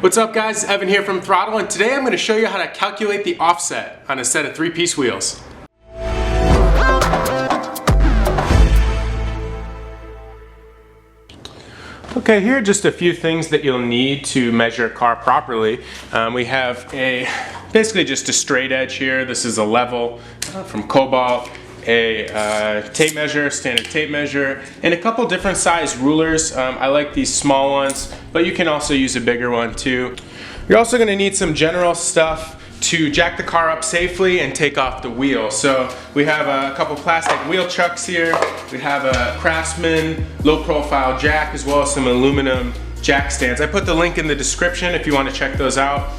What's up guys, Evan here from THROTL, and today I'm going to show you how to calculate the offset on a set of 3-piece wheels. Okay, here are just a few things that you'll need to measure a car properly. We have basically just a straight edge here. This is a level from Cobalt, a tape measure, standard tape measure, and a couple different size rulers. I like these small ones, but you can also use a bigger one too. You're also going to need some general stuff to jack the car up safely and take off the wheel. So we have a couple plastic wheel chucks here. We have a Craftsman low profile jack as well as some aluminum jack stands. I put the link in the description if you want to check those out.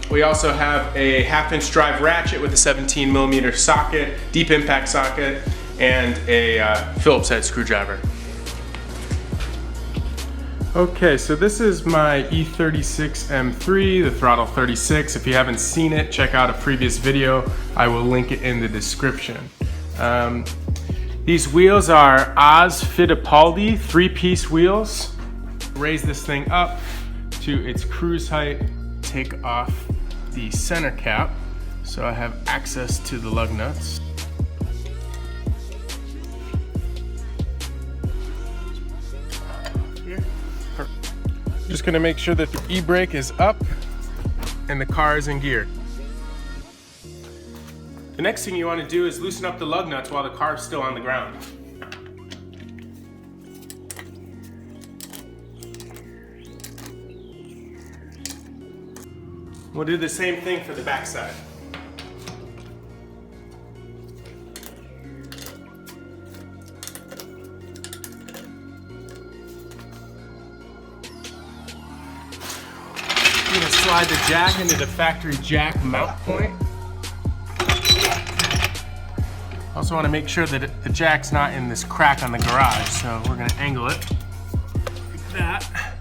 We also have a 1/2-inch drive ratchet with a 17mm socket, deep impact socket, and a Phillips head screwdriver. Okay, so this is my E36 M3, the THROTL 36. If you haven't seen it, check out a previous video. I will link it in the description. These wheels are Fittipaldi 3-piece wheels. Raise this thing up to its cruise height, take off the center cap so I have access to the lug nuts. Just gonna make sure that the e-brake is up and the car is in gear. The next thing you want to do is loosen up the lug nuts while the car is still on the ground. We'll do the same thing for the back side. I'm going to slide the jack into the factory jack mount point. Also want to make sure that the jack's not in this crack on the garage, so we're going to angle it like that.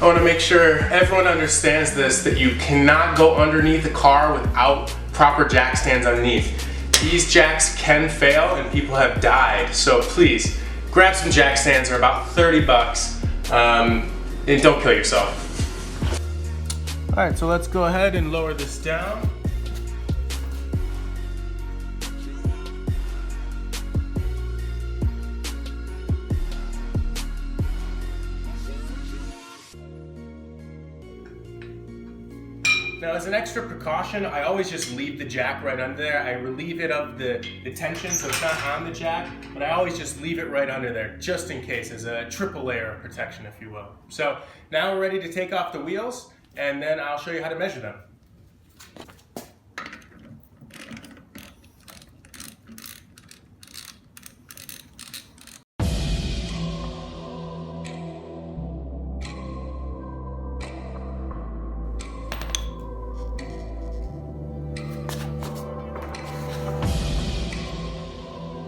I want to make sure everyone understands this, that you cannot go underneath the car without proper jack stands underneath. These jacks can fail and people have died, so please grab some jack stands. They're about 30 bucks, and don't kill yourself. Alright, so let's go ahead and lower this down. Now, as an extra precaution, I always just leave the jack right under there. I relieve it of the tension so it's not on the jack, but I always just leave it right under there, just in case, as a triple layer of protection, if you will. So now we're ready to take off the wheels, and then I'll show you how to measure them.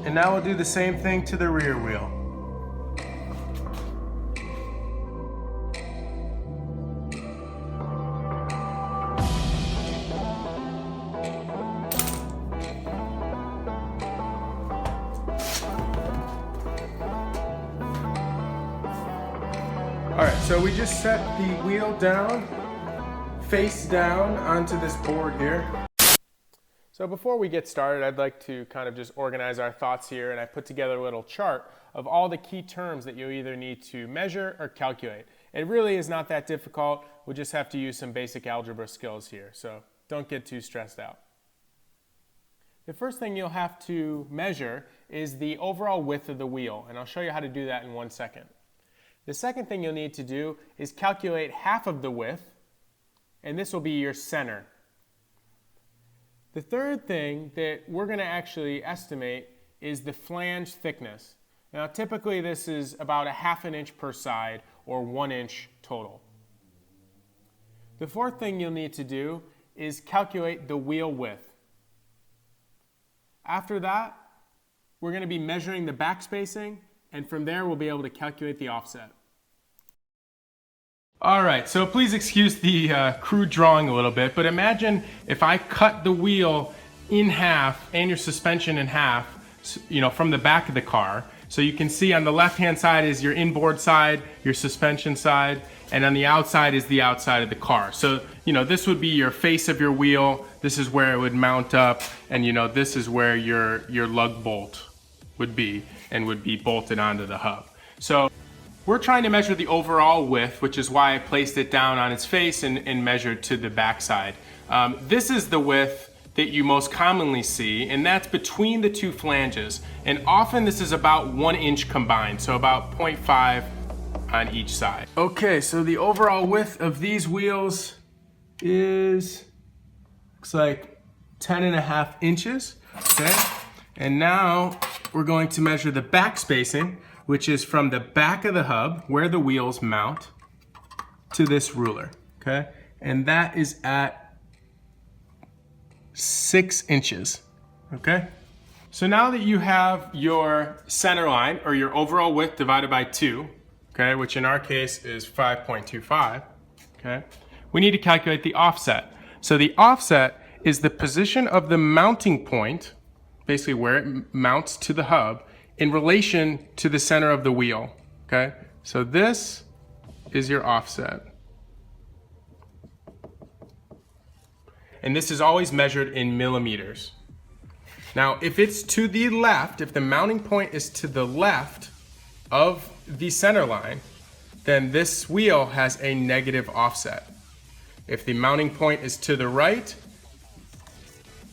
And now we'll do the same thing to the rear wheel. All right, so we just set the wheel down, face down onto this board here. So before we get started, I'd like to kind of just organize our thoughts here, and I put together a little chart of all the key terms that you'll either need to measure or calculate. It really is not that difficult. We'll just have to use some basic algebra skills here, so don't get too stressed out. The first thing you'll have to measure is the overall width of the wheel, and I'll show you how to do that in 1 second. The second thing you'll need to do is calculate half of the width, and this will be your center. The third thing that we're going to actually estimate is the flange thickness. Now typically this is about a 1/2 inch per side, or 1 inch total. The fourth thing you'll need to do is calculate the wheel width. After that, we're going to be measuring the backspacing, and from there we'll be able to calculate the offset. All right, so please excuse the crude drawing a little bit, but imagine if I cut the wheel in half and your suspension in half, from the back of the car. So you can see on the left-hand side is your inboard side, your suspension side, and on the outside is the outside of the car. So, this would be your face of your wheel. This is where it would mount up, and this is where your lug bolt would be and would be bolted onto the hub. So we're trying to measure the overall width, which is why I placed it down on its face and measured to the backside. This is the width that you most commonly see, and that's between the two flanges. And often this is about 1 inch combined, so about 0.5 on each side. Okay, so the overall width of these wheels looks like 10.5 inches, okay? And now we're going to measure the back spacing, which is from the back of the hub, where the wheels mount, to this ruler, okay? And that is at 6 inches, okay? So now that you have your center line, or your overall width divided by 2, okay, which in our case is 5.25, okay, we need to calculate the offset. So the offset is the position of the mounting point, basically where it mounts to the hub, in relation to the center of the wheel, okay? So this is your offset. And this is always measured in millimeters. Now, if it's to the left, if the mounting point is to the left of the center line, then this wheel has a negative offset. If the mounting point is to the right,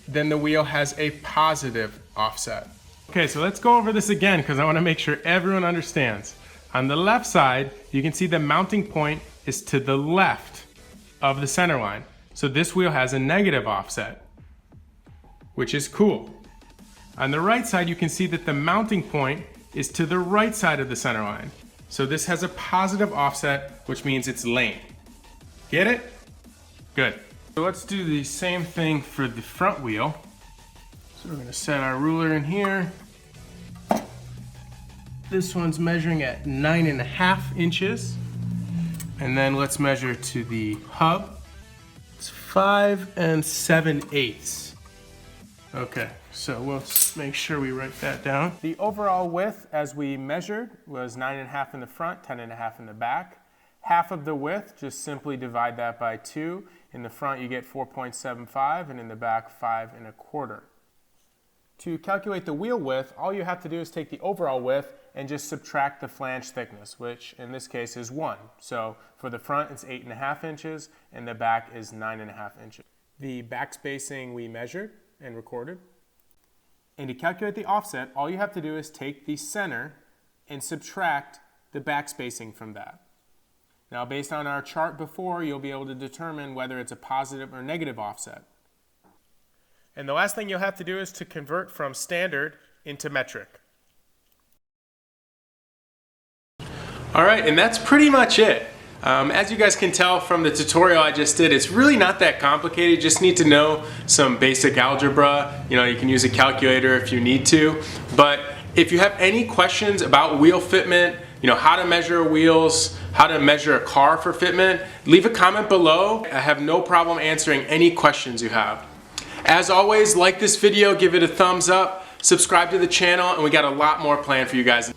then the wheel has a positive offset. Okay, so let's go over this again because I want to make sure everyone understands. On the left side, you can see the mounting point is to the left of the center line. So this wheel has a negative offset, which is cool. On the right side, you can see that the mounting point is to the right side of the center line. So this has a positive offset, which means it's lame. Get it? Good. So let's do the same thing for the front wheel. So we're gonna set our ruler in here. This one's measuring at 9.5 inches. And then let's measure to the hub. It's 5 7/8. Okay, so we'll make sure we write that down. The overall width as we measured was 9.5 in the front, 10.5 in the back. Half of the width, just simply divide that by 2. In the front you get 4.75 and in the back 5.25. To calculate the wheel width, all you have to do is take the overall width and just subtract the flange thickness, which in this case is 1. So for the front it's 8.5 inches and the back is 9.5 inches. The back spacing we measured and recorded. And to calculate the offset, all you have to do is take the center and subtract the back spacing from that. Now based on our chart before, you'll be able to determine whether it's a positive or negative offset. And the last thing you'll have to do is to convert from standard into metric. All right, and that's pretty much it. As you guys can tell from the tutorial I just did, it's really not that complicated. You just need to know some basic algebra. You can use a calculator if you need to. But if you have any questions about wheel fitment, how to measure wheels, how to measure a car for fitment, leave a comment below. I have no problem answering any questions you have. As always, like this video, give it a thumbs up, subscribe to the channel, and we got a lot more planned for you guys.